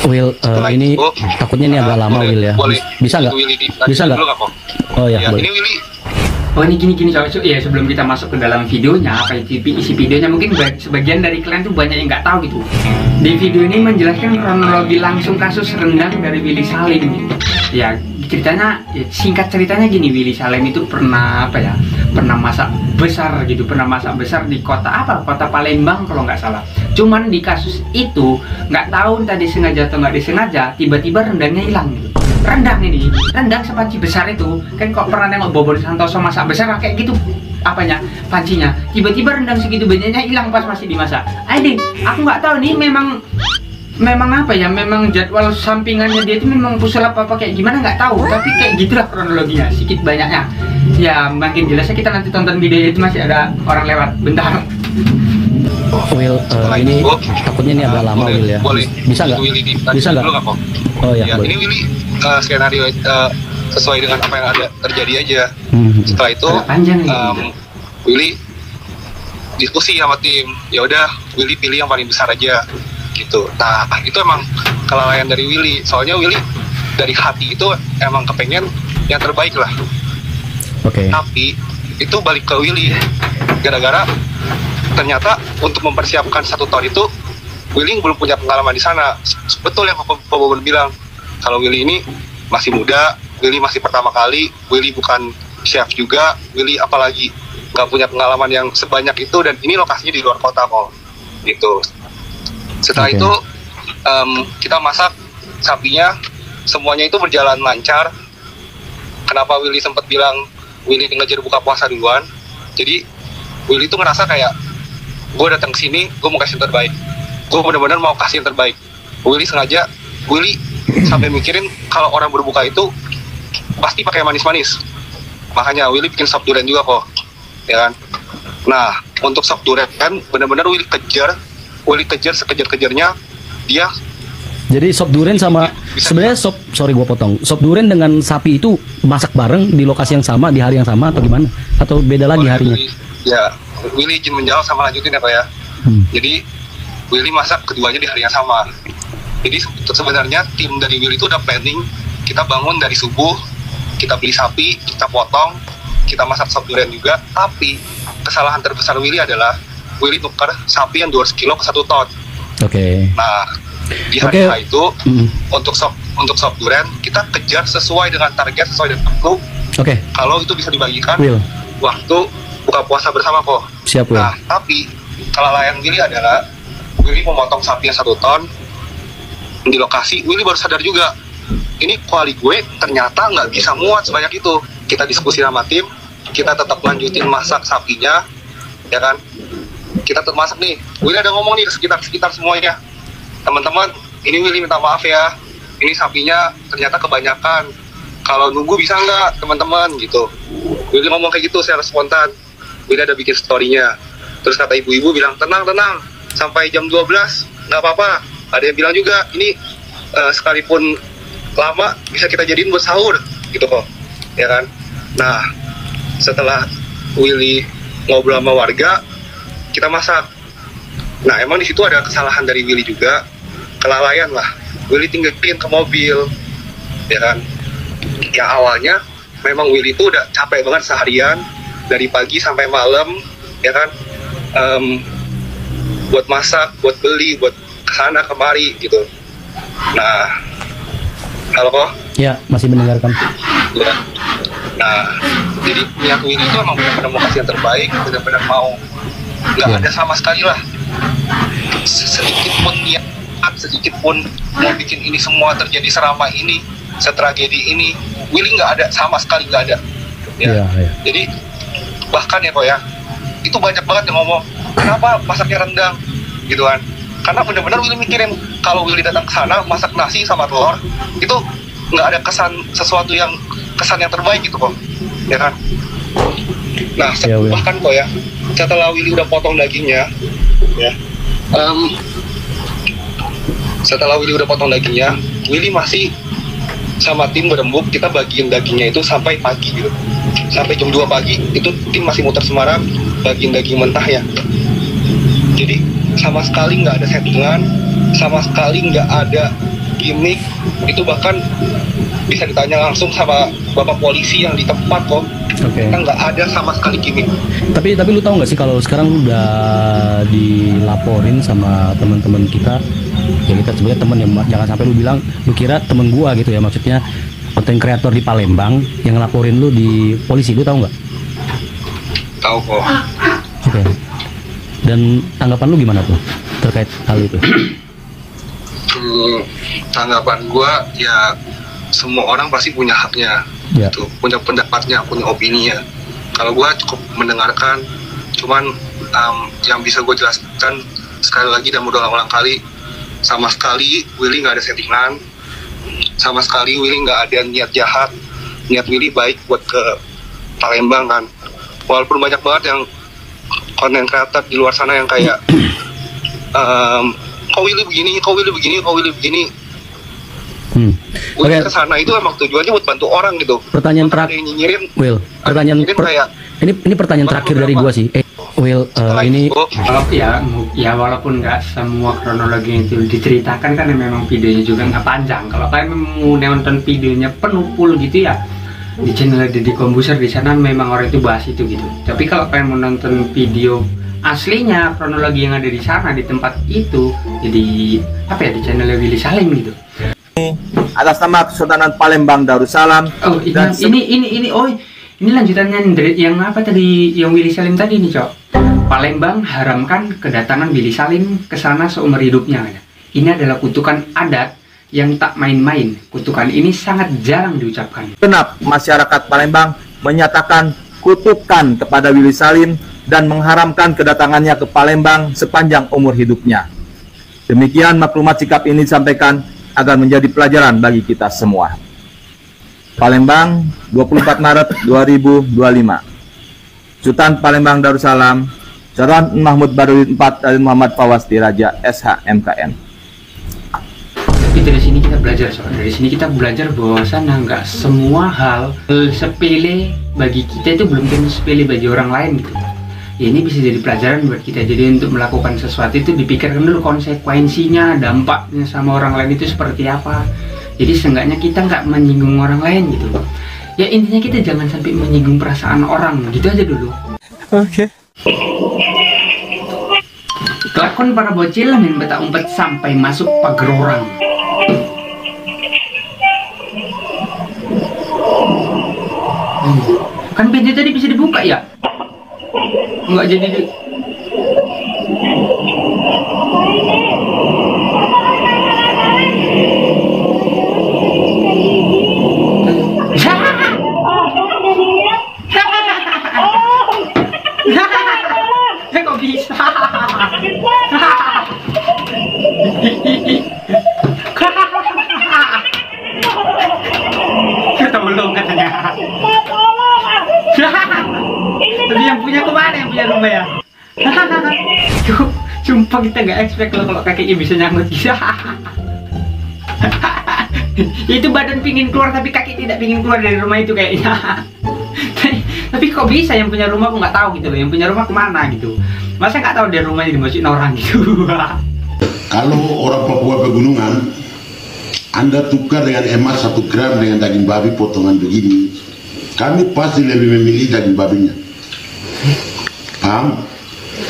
Will, ini takutnya ini agak lama Will ya. Bisa nggak? Bisa nggak? Oh ya, boleh. Ini Willy. Oh ini gini cowok ya, sebelum kita masuk ke dalam videonya, apa isi videonya, mungkin sebagian dari kalian tuh banyak yang nggak tahu gitu. Di video ini menjelaskan kronologi langsung kasus rendang dari Willy Salim gitu. Ya ceritanya, ya, singkat ceritanya gini, Willy Salim itu pernah pernah masak besar gitu, di kota kota Palembang kalau nggak salah. Cuman di kasus itu nggak tahu entah disengaja atau nggak disengaja, tiba-tiba rendangnya hilang gitu. Rendang sepanci besar itu kan, kok pernah nengok Bobo Santoso masak besar kayak gitu pancinya, tiba-tiba rendang segitu banyaknya hilang pas masih dimasak. Aku nggak tahu nih, memang jadwal sampingannya dia itu memang pusulap apa kayak gimana nggak tahu, tapi kayak gitulah kronologinya sedikit banyaknya. Ya makin jelasnya kita nanti tonton videonya, itu masih ada orang lewat bentar. Will, ini takutnya ini agak lama Will ya. Bisa nggak? Bisa nggak? Oh ya, boleh. Ini Willy skenario sesuai dengan apa yang ada terjadi aja. Setelah itu Willy diskusi sama tim. Ya udah, Willy pilih yang paling besar aja gitu. Nah, itu emang kelalaian dari Willy. Soalnya Willy dari hati itu emang kepengen yang terbaik lah. Oke. Tapi itu balik ke Willy gara-gara ternyata untuk mempersiapkan 1 tahun itu Willy belum punya pengalaman di sana. Betul yang Bobo bilang, kalau Willy ini masih muda, Willy masih pertama kali, Willy bukan chef juga, Willy apalagi nggak punya pengalaman yang sebanyak itu, dan ini lokasinya di luar kota kok gitu. Setelah itu kita masak sapinya, semuanya itu berjalan lancar. Kenapa Willy sempat bilang Willy ngejar buka puasa duluan? Jadi Willy tuh ngerasa kayak, gue datang ke sini, gue mau kasih yang terbaik, gue benar-benar mau kasih yang terbaik. Willy sengaja, Willy sampai mikirin kalau orang berbuka itu pasti pakai manis-manis, makanya Willy bikin sop durian juga kok, ya kan. Nah, untuk sop durian kan benar-benar Willy kejar sekejar-kejarnya dia. Jadi sop durian sama sebenarnya sorry gua potong, sop durian dengan sapi itu masak bareng di lokasi yang sama, di hari yang sama atau gimana, atau beda lagi harinya? Ya, Willy izin menjawab sama lanjutin ya Pak ya. Jadi Willy masak keduanya di hari yang sama. Jadi sebenarnya tim dari Willy itu udah planning, kita bangun dari subuh, kita beli sapi, kita potong, kita masak sop durian juga. Tapi kesalahan terbesar Willy adalah Willy tukar sapi yang 200 kilo ke 1 ton. Oke. Nah, di hari itu untuk sop durian kita kejar sesuai dengan target, sesuai dengan waktu. Kalau itu bisa dibagikan waktu buka puasa bersama kok. Siap, Will. Nah, tapi kelalaian Willy adalah Willy memotong sapi yang 1 ton di lokasi. Willy baru sadar juga, ini kuali gue ternyata nggak bisa muat sebanyak itu. Kita diskusi sama tim, kita tetap lanjutin masak sapinya, ya kan. Kita tetap masak nih. Willy ada ngomong nih ke sekitar semuanya, teman-teman, ini Willy minta maaf ya, ini sapinya ternyata kebanyakan, kalau nunggu bisa nggak teman-teman gitu. Willy ngomong kayak gitu secara spontan. Willy ada bikin story-nya. Terus kata ibu-ibu bilang, tenang, sampai jam 12 nggak apa-apa. Ada yang bilang juga, ini sekalipun lama bisa kita jadiin buat sahur gitu kok, ya kan. Nah, setelah Willy ngobrol sama warga, kita masak. Nah, emang di situ ada kesalahan dari Willy juga, kelalaian lah. Willy tinggalin ke mobil, ya kan. Ya awalnya memang Willy itu udah capek banget seharian dari pagi sampai malam, ya kan. Buat masak, buat beli, buat kesana kemari gitu. Nah, halo kok? Ya, masih mendengarkan. Ya. Nah, jadi niat Willy itu emang benar-benar mau kasih yang terbaik, benar-benar mau, nggak ada sama sekali lah sedikit pun niat, sedikit pun mau bikin ini semua terjadi seramai ini, setragedi ini. Willy nggak ada, sama sekali nggak ada. Ya. Jadi bahkan ya kok ya, itu banyak banget yang ngomong, kenapa masaknya rendang gitu kan. Karena benar-benar Willy mikirin, kalau Willy datang ke sana masak nasi sama telur, itu nggak ada kesan yang terbaik gitu kok, ya kan. Nah, bahkan kok ya, setelah Willy udah potong dagingnya, ya, setelah Willy udah potong dagingnya, Willy masih sama tim berembuk, kita bagiin dagingnya itu sampai pagi gitu, sampai jam 2 pagi itu tim masih muter Semarang bagiin daging mentahnya. Jadi sama sekali nggak ada settingan, sama sekali nggak ada gimmick itu bahkan bisa ditanya langsung sama bapak polisi yang di tempat kok. Oke. Kan nggak ada sama sekali gimmick. Tapi lu tahu nggak sih kalau sekarang lu udah dilaporin sama teman-teman kita, ya kita sebenarnya temen ya, jangan sampai lu bilang lu kira temen gua gitu ya, maksudnya konten kreator di Palembang yang ngelaporin lu di polisi, lu tahu nggak? Tahu kok. Oke. Dan tanggapan lu gimana tuh terkait hal itu? Tanggapan gua ya semua orang pasti punya haknya, Ya. gitu, punya pendapatnya, punya opininya. Kalau gua cukup mendengarkan, cuman yang bisa gue jelaskan sekali lagi dan berulang-ulang kali, sama sekali Willy nggak ada settingan, sama sekali Willy nggak ada niat jahat. Niat Willy baik buat ke Palembang kan. Walaupun banyak banget yang konten kreator di luar sana yang kayak kok Willy begini, kok Willy begini, kok Willy begini. Oke. Kesana itu emang tujuannya buat bantu orang gitu. Pertanyaan Ada terakhir, yang nyinyirin, Will. Pertanyaan kayak ini pertanyaan terakhir dari gua sih. Will, ini Kalau ya walaupun nggak semua kronologi itu diceritakan kan memang videonya juga nggak panjang. Kalau kalian mau nonton videonya penuh full gitu ya di channel Deddy Kombuser, di sana memang orang itu bahas itu gitu. Tapi kalau kalian mau nonton video aslinya kronologi yang ada di sana di tempat itu, jadi apa ya, di channel Willy Salim gitu. Atas nama Kesultanan Palembang Darussalam. Oh ini lanjutannya dari yang apa tadi, yang Willy Salim tadi nih, Cok. Palembang haramkan kedatangan Willy Salim ke sana seumur hidupnya. Ini adalah kutukan adat yang tak main-main. Kutukan ini sangat jarang diucapkan. Genap masyarakat Palembang menyatakan kutukan kepada Willy Salim dan mengharamkan kedatangannya ke Palembang sepanjang umur hidupnya. Demikian maklumat sikap ini disampaikan agar menjadi pelajaran bagi kita semua. Palembang, 24 Maret 2025. Sultan Palembang Darussalam, Saran Mahmud Baduddin IV dari Muhammad Fawaz Diraja SHMKN. Tapi dari sini kita belajar, dari sini kita belajar bahwasannya nggak semua hal sepele bagi kita itu belum tentu sepele bagi orang lain gitu. Ya, ini bisa jadi pelajaran buat kita. Jadi untuk melakukan sesuatu itu dipikirkan dulu konsekuensinya, dampaknya sama orang lain itu seperti apa. Jadi seenggaknya kita nggak menyinggung orang lain gitu. Ya intinya kita jangan sampai menyinggung perasaan orang, gitu aja dulu. Oke. Kelakon para bocil main beta umpet sampai masuk pagar orang. Kan pintu tadi bisa dibuka ya? Enggak jadi di... Kok bisa? Kita belum katanya. Tapi yang punya kemana, yang punya rumah ya? Sumpah kita nggak expect loh kalau kakinya bisa nyangkut gitu. Itu badan pingin keluar tapi kaki tidak pingin keluar dari rumah itu kayaknya. Tapi kok bisa yang punya rumah, aku nggak tahu gitu loh. Yang punya rumah kemana gitu? Masa nggak tahu dia rumahnya dimasukin orang gitu? Kalau orang Papua pegunungan, Anda tukar dengan emas 1 gram dengan daging babi potongan begini, kami pasti lebih memilih daging babinya. Paham?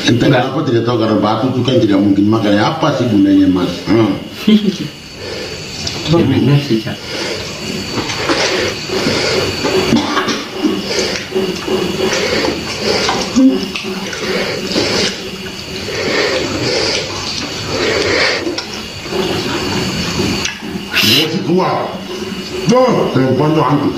Entah kenapa tidak tahu, karena batu itu kan tidak mungkin makan. Apa sih gunanya emas? Ya benar sih, Cak. Kuat. Tuh, tempat hantu.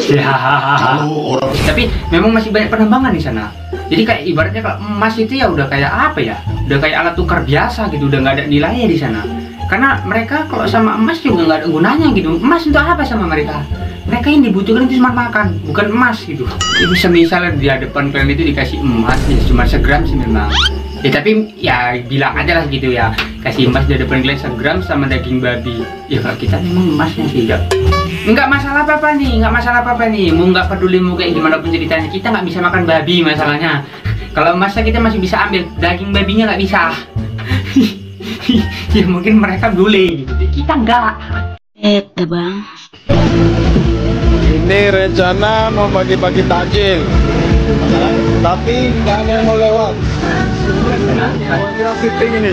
Ya. Kalau orang Tapi memang masih banyak penambangan di sana. Jadi kayak ibaratnya kalau emas itu ya udah kayak apa ya? Udah kayak alat tukar biasa gitu, udah nggak ada nilainya di sana. Karena mereka kalau sama emas juga nggak ada gunanya gitu. Emas untuk apa sama mereka? Mereka yang dibutuhkan itu cuma makan, bukan emas gitu. Jadi misalnya di depan kalian itu dikasih emas, ya cuma segram sih memang. Ya tapi ya bilang aja lah gitu ya, kasih emas di depan kalian segram sama daging babi. Ya kalau kita memang emasnya sih ya. Nggak masalah apa-apa nih, nggak masalah apa-apa nih. Mau nggak peduli mau kayak gimana pun ceritanya, kita nggak bisa makan babi masalahnya. Kalau emasnya kita masih bisa ambil, daging babinya nggak bisa. Ya mungkin mereka boleh gitu. kita enggak. Bang. Ini rencana mau bagi-bagi takjil, tapi nggak ada yang mau lewat. Kira fitting ini.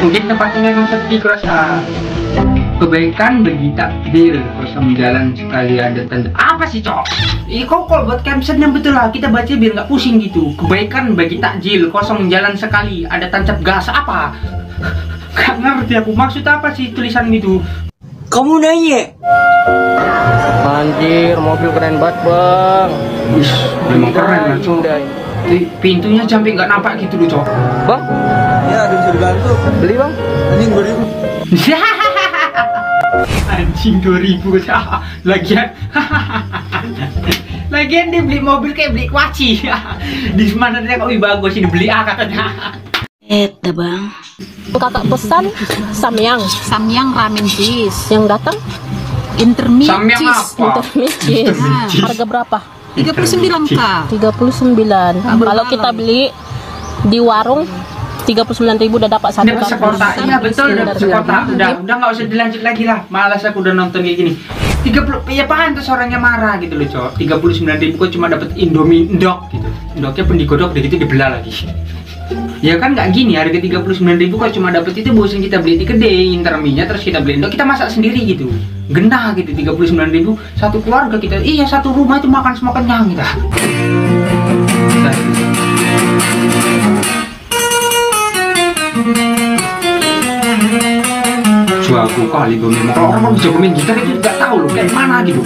Mungkin tempatnya memang sepi kurasa. Kebaikan bagi takdir, kosong jalan sekali ada tanda. Apa sih cok? Kok buat caption yang betul lah, kita baca biar nggak pusing gitu. Kebaikan bagi takjil, kosong jalan sekali ada tancap gas. Apa? Gak ngerti aku, maksud apa sih tulisan itu? Kamu nanya? Anjir, mobil keren banget bang. Wih, memang keren lah cok. Pintunya sampai nggak nampak gitu loh cok. Bang? Ya, ada bisa dibantu. Beli bang? Anjing 2000. Anjing 2000. Lagian dia beli mobil kayak beli kuaci. Di mana dia kok bagus ini beli A katanya. Bang. Kakak pesan samyang ramen cheese. Yang datang Samyang intermediate apa? cheese. Harga berapa? 39 Kak. 39. Kalau kita beli di warung 39.000 udah dapat satu Dapat sekotak, iya betul, dapat sekotak. Udah nggak usah dilanjut lagi lah. Malas aku udah nonton kayak gini. 30, ya pantas orangnya marah gitu loh cok. 39.000 kok cuma dapat Indomie ndok gitu. Ndoknya pun digodok, udah gitu dibelah lagi. Ya kan nggak gini, harga 39.000 kok cuma dapat itu, bosan kita beli di kedai interminya terus kita beli ndok, kita masak sendiri gitu. Genah gitu 39.000 satu keluarga kita. Iya, satu rumah itu makan semua kenyang kita. Jago kali gue memang. Kalau orang bisa main gitar itu nggak tahu loh kayak mana gitu.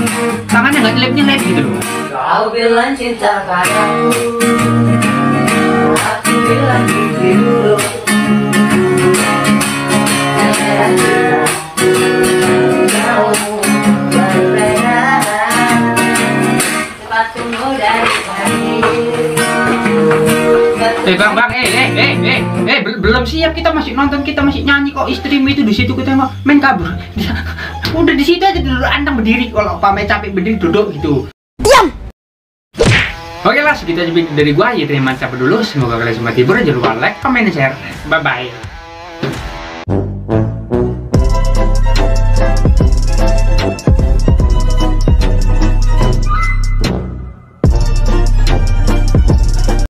Tangannya nggak nyelip gitu loh. Kau bilang cinta padaku, aku bilang dulu. Bang, belum siap, kita masih nonton, kita masih nyanyi kok. Istrimu itu di situ kita main kabur. Udah di situ aja dulu, antang berdiri, kalau pamit capek berdiri duduk gitu. Diam. Oke lah, segitu aja dari gua ya. Terima kasih dulu, semoga kalian semua terhibur. Jangan lupa like, comment, share. Bye bye.